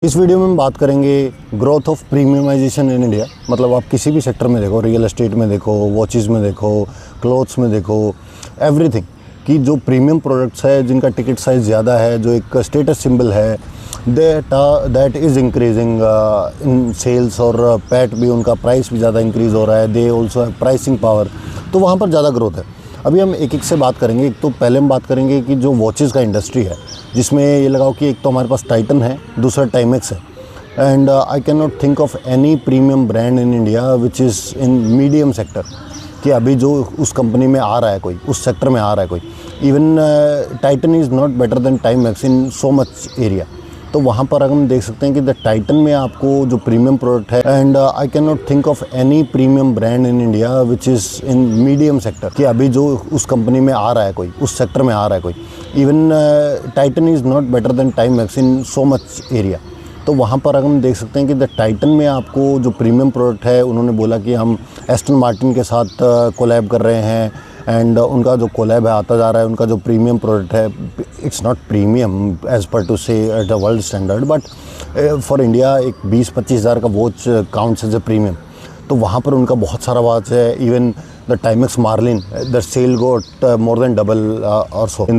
इस वीडियो में हम बात करेंगे growth of premiumisation in India. मतलब आप किसी भी सेक्टर में देखो, रियल एस्टेट में देखो, वॉचेज़ में देखो, क्लोथ्स में देखो, एवरीथिंग कि जो प्रीमियम प्रोडक्ट्स है जिनका टिकट साइज़ ज़्यादा है, जो एक स्टेटस सिंबल है, that is increasing in sales और पैट भी उनका प्राइस भी ज़्यादा इंक्रीज़ हो रहा है। दे ऑल्सो है प्राइसिंग पावर, तो वहाँ पर ज़्यादा ग्रोथ है। अभी हम एक एक से बात करेंगे। एक तो पहले हम बात करेंगे कि जो वॉचेज़ का इंडस्ट्री है, जिसमें ये लगाओ कि एक तो हमारे पास टाइटन है, दूसरा टाइमेक्स है। And I can not think of any premium brand in India which is in medium sector, कि अभी जो उस कंपनी में आ रहा है कोई, उस सेक्टर में आ रहा है कोई। Even Titan is not better than Timex in so much area. तो वहाँ पर अगर हम देख सकते हैं कि द टाइटन में आपको जो प्रीमियम प्रोडक्ट है, and I can not think of any premium brand in India which is in medium sector, कि अभी जो उस कंपनी में आ रहा है कोई, उस सेक्टर में आ रहा है कोई। Even Titan is not better than Timex in so much area. तो वहाँ पर अगर हम देख सकते हैं कि द टाइटन में आपको जो प्रीमियम प्रोडक्ट है, उन्होंने बोला कि हम एस्टन मार्टिन के साथ कोलैब कर रहे हैं, एंड उनका जो कोलैब है आता जा रहा है। उनका जो प्रीमियम प्रोडक्ट है, it's not premium as per to say at a world standard, but for India एक 20-25 हज़ार का watch counts as a premium. तो वहाँ पर उनका बहुत सारा वॉच है। Even the Timex Marlin, the sale got more than double और सो इन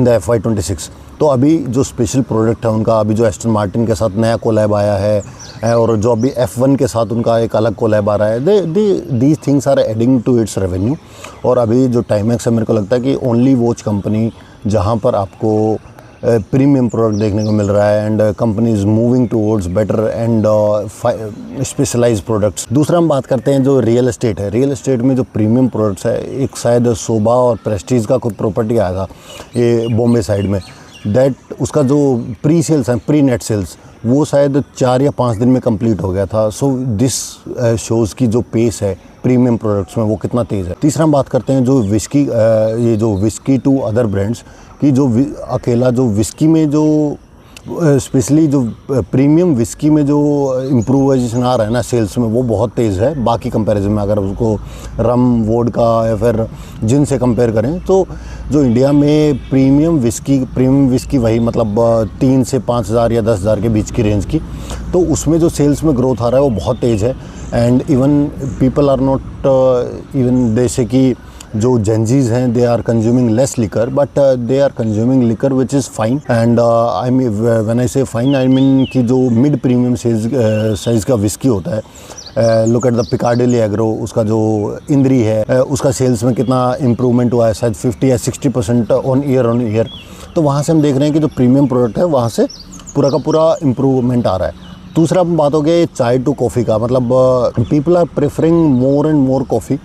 द FY26। तो अभी जो स्पेशल प्रोडक्ट है उनका, अभी जो एस्टन मार्टिन के साथ नया कोलैब आया है, और जो अभी F1 के साथ उनका एक अलग कोलैब आ रहा है, these things are adding to its revenue. और अभी जो टाइमेक्स है, मेरे को लगता है कि ओनली वॉच कंपनी जहाँ पर आपको प्रीमियम प्रोडक्ट देखने को मिल रहा है, and company is moving towards better and specialised products. दूसरा हम बात करते हैं जो रियल एस्टेट है। रियल एस्टेट में जो प्रीमियम प्रोडक्ट्स है, एक शायद शोभा और प्रेस्टीज का कुछ प्रॉपर्टी आया था ये बॉम्बे साइड में, दैट उसका जो प्री सेल्स है, प्री नेट सेल्स, वो शायद 4 या 5 दिन में कंप्लीट हो गया था। सो दिस शोज़ की जो पेस है प्रीमियम प्रोडक्ट्स में, वो कितना तेज़ है। तीसरा हम बात करते हैं जो विस्की, ये जो विस्की टू अदर ब्रांड्स की, जो अकेला जो विस्की में जो स्पेशली जो प्रीमियम विस्की में जो इम्प्रूवाइजेशन आ रहा है ना सेल्स में, वो बहुत तेज़ है बाकी कंपैरिजन में। अगर उसको रम, वोडका या फिर जिन से कंपेयर करें, तो जो इंडिया में प्रीमियम विस्की वही मतलब 3 से 5 हज़ार या 10 हज़ार के बीच की रेंज की, तो उसमें जो सेल्स में ग्रोथ आ रहा है वो बहुत तेज़ है। And even people are not even, जैसे कि जो जेंजीज हैं, they are consuming less liquor, but they are consuming liquor which is fine. And I mean when I say fine, I mean कि जो मिड प्रीमियम साइज़ का whisky होता है, look at the Piccadilly Agro, उसका जो इंद्री है, उसका सेल्स में कितना इंप्रूवमेंट हुआ है, शायद 50 या 60% ऑन ईयर। तो वहाँ से हम देख रहे हैं कि जो प्रीमियम प्रोडक्ट है, वहाँ से पूरा का पूरा इम्प्रूवमेंट आ रहा है। दूसरा बात हो गया चाय टू कॉफ़ी का, मतलब people are preferring more and more coffee.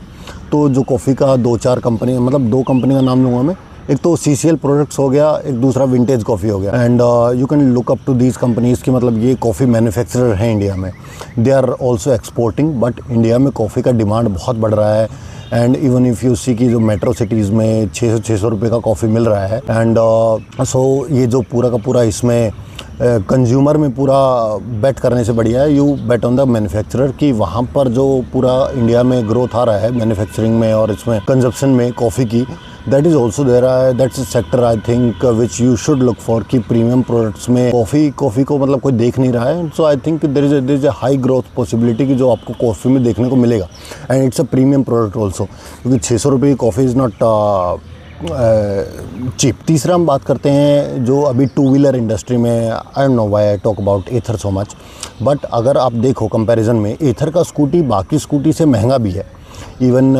तो जो कॉफ़ी का 2-4 कंपनी, मतलब 2 कंपनी का नाम लूँगा मैं। एक तो CCL प्रोडक्ट्स हो गया, एक दूसरा विंटेज कॉफ़ी हो गया। And you can look up to these companies की, मतलब ये कॉफ़ी मैन्युफैक्चरर हैं इंडिया में। They are also exporting, but India में कॉफ़ी का डिमांड बहुत बढ़ रहा है। And even if you see की जो मेट्रो सिटीज़ में 600 रुपये का कॉफ़ी मिल रहा है। एंड सो ये जो पूरा का पूरा इसमें कंज्यूमर में पूरा बेट करने से बढ़िया है you bat on the manufacturer, कि वहाँ पर जो पूरा इंडिया में ग्रोथ आ रहा है मैन्युफैक्चरिंग में और इसमें कंजप्शन में कॉफ़ी की, दैट इज़ ऑल्सो देयर है। That's a sector I think which you should look for, कि प्रीमियम प्रोडक्ट्स में कॉफ़ी को मतलब कोई देख नहीं रहा है। So I think there is a high growth possibility कि जो आपको कॉफ़ी में देखने को मिलेगा, and it's a premium product also, क्योंकि 600 रुपये की कॉफ़ी इज़ नॉट चीप। तीसरा हम बात करते हैं जो अभी 2 व्हीलर इंडस्ट्री में, I don't know why I talk about Ather so much, but अगर आप देखो कंपैरिजन में, एथर का स्कूटी बाकी स्कूटी से महंगा भी है। इवन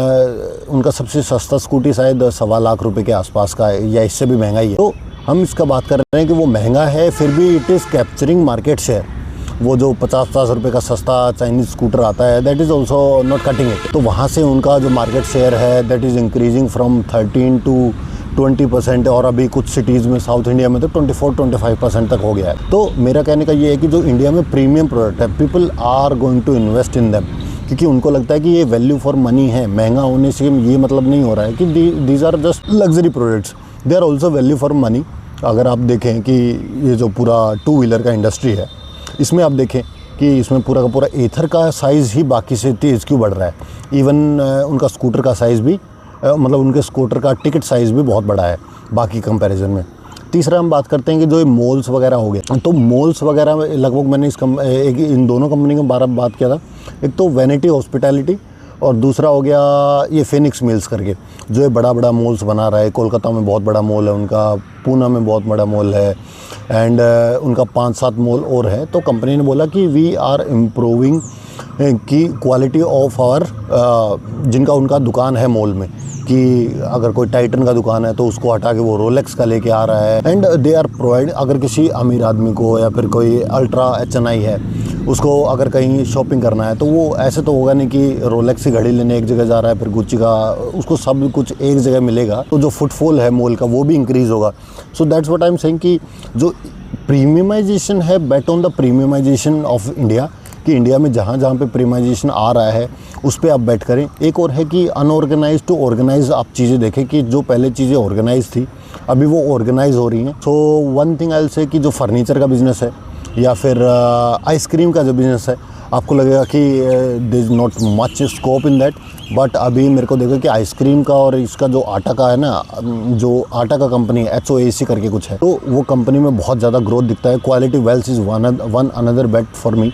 उनका सबसे सस्ता स्कूटी शायद 1.25 लाख रुपए के आसपास का है, या इससे भी महंगा ही है। तो हम इसका बात कर रहे हैं कि वो महंगा है, फिर भी it is capturing market share. वो जो 50 रुपये का सस्ता चाइनीज़ स्कूटर आता है, that is also not cutting it. तो वहाँ से उनका जो मार्केट शेयर है, that is increasing from 13 to 20%, और अभी कुछ सिटीज़ में साउथ इंडिया में तो 24-25% तक हो गया है। तो मेरा कहने का ये है कि जो इंडिया में प्रीमियम प्रोडक्ट है, people are going to invest in them, क्योंकि उनको लगता है कि ये वैल्यू फॉर मनी है। महंगा होने से ये मतलब नहीं हो रहा है कि these are just luxury products, they are also value for money. अगर आप देखें कि ये जो पूरा 2 व्हीलर का इंडस्ट्री है, इसमें आप देखें कि इसमें पूरा का पूरा एथर का साइज़ ही बाकी से तेज़ क्यों बढ़ रहा है। इवन उनका स्कूटर का साइज़ भी, मतलब उनके स्कूटर का टिकट साइज़ भी बहुत बड़ा है बाकी कंपैरिजन में। तीसरा हम बात करते हैं कि जो ये मॉल्स वगैरह हो गए, तो मॉल्स वगैरह में लगभग मैंने इन दोनों कंपनी के बारे में बात किया था। एक तो वैनिटी हॉस्पिटैलिटी और दूसरा हो गया ये फिनिक्स मिल्स करके, जो ये बड़ा बड़ा मॉल्स बना रहा है। कोलकाता में बहुत बड़ा मॉल है उनका, पूना में बहुत बड़ा मॉल है, एंड उनका 5-7 मॉल और है। तो कंपनी ने बोला कि वी आर इम्प्रूविंग की क्वालिटी ऑफ आवर, जिनका उनका दुकान है मॉल में, कि अगर कोई टाइटन का दुकान है तो उसको हटा के वो रोलेक्स का लेके आ रहा है। एंड दे आर प्रोवाइड, अगर किसी अमीर आदमी को या फिर कोई अल्ट्रा HNI है, उसको अगर कहीं शॉपिंग करना है तो वो ऐसे तो होगा नहीं कि रोलेक्स की घड़ी लेने एक जगह जा रहा है फिर गुच्ची का, उसको सब कुछ एक जगह मिलेगा। तो जो फुटफॉल है मॉल का वो भी इंक्रीज़ होगा। So that's what I am saying कि जो प्रीमियमाइजेशन है, bet on the premiumisation of India, कि इंडिया में जहाँ जहाँ पे प्रीमियमाइजेशन आ रहा है उस पर आप बैट करें। एक और है कि अनऑर्गेनाइज टू ऑर्गेनाइज आप चीज़ें देखें कि जो पहले चीज़ें ऑर्गेनाइज थी अभी वो ऑर्गेनाइज हो रही हैं। So one thing I will say कि जो फर्नीचर का बिज़नेस है या फिर आइसक्रीम का जो बिज़नेस है, आपको लगेगा कि there is not much scope in that, but अभी मेरे को देखो कि आइसक्रीम का और इसका जो आटा का है ना, जो आटा का कंपनी है HOAC करके कुछ है, तो वो कंपनी में बहुत ज़्यादा ग्रोथ दिखता है। Kwality Wall's is one another bet for me,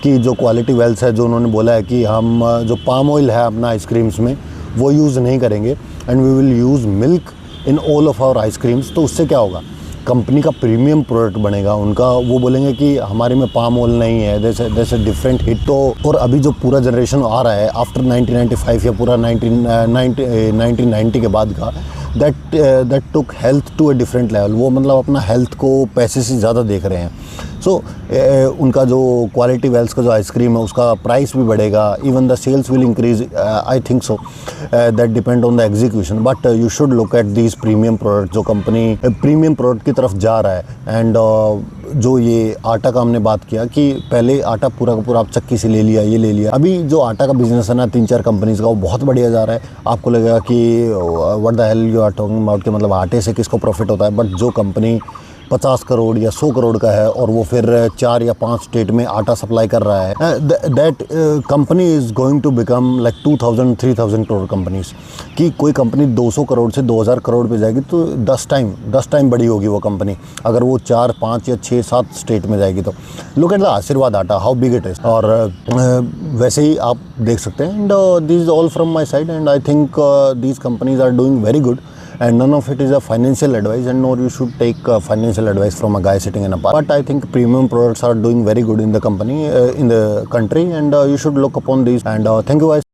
कि जो क्वालिटी वेल्स है, जो उन्होंने बोला है कि हम जो पाम ऑयल है अपना आइसक्रीम्स में वो यूज़ नहीं करेंगे and we will use milk in all of our ice creams. तो उससे क्या होगा, कंपनी का प्रीमियम प्रोडक्ट बनेगा उनका। वो बोलेंगे कि हमारे में पाम ऑयल नहीं है, जैसे डिफरेंट हिट। तो और अभी जो पूरा जनरेशन आ रहा है आफ्टर 1995 या पूरा 1990 के बाद का, that took health to a different level. वो मतलब अपना हेल्थ को पैसे से ज़्यादा देख रहे हैं। सो उनका जो क्वालिटी वेल्स का जो आइसक्रीम है उसका प्राइस भी बढ़ेगा, even the sales will increase, I think so. That depend on the execution, but you should look at these premium product. जो कंपनी प्रीमियम प्रोडक्ट की तरफ जा रहा है, एंड जो ये आटा का हमने बात किया कि पहले आटा पूरा का पूरा आप चक्की से ले लिया, ये ले लिया। अभी जो आटा का बिजनेस है ना 3-4 कंपनीज का, वो बहुत बढ़िया जा रहा है। आपको लगेगा कि what the hell you are talking about, कि मतलब आटे से किसको प्रॉफिट होता है। बट जो कंपनी 50 करोड़ या 100 करोड़ का है और वो फिर 4 या 5 स्टेट में आटा सप्लाई कर रहा है, that company is going to become like 2000-3000 crore companies. कि कोई कंपनी 200 करोड़ से 2000 करोड़ पे जाएगी तो 10 टाइम बड़ी होगी वो कंपनी, अगर वो 4, 5 या 6, 7 स्टेट में जाएगी तो। लुक एट द आशीर्वाद आटा, हाउ बिग इट इज़। और वैसे ही आप देख सकते हैं। And this is all from my side, and I think these companies are doing very good. And none of it is a financial advice, and nor you should take financial advice from a guy sitting in a park. But I think premium products are doing very good in the company, in the country, and you should look upon these. And thank you guys.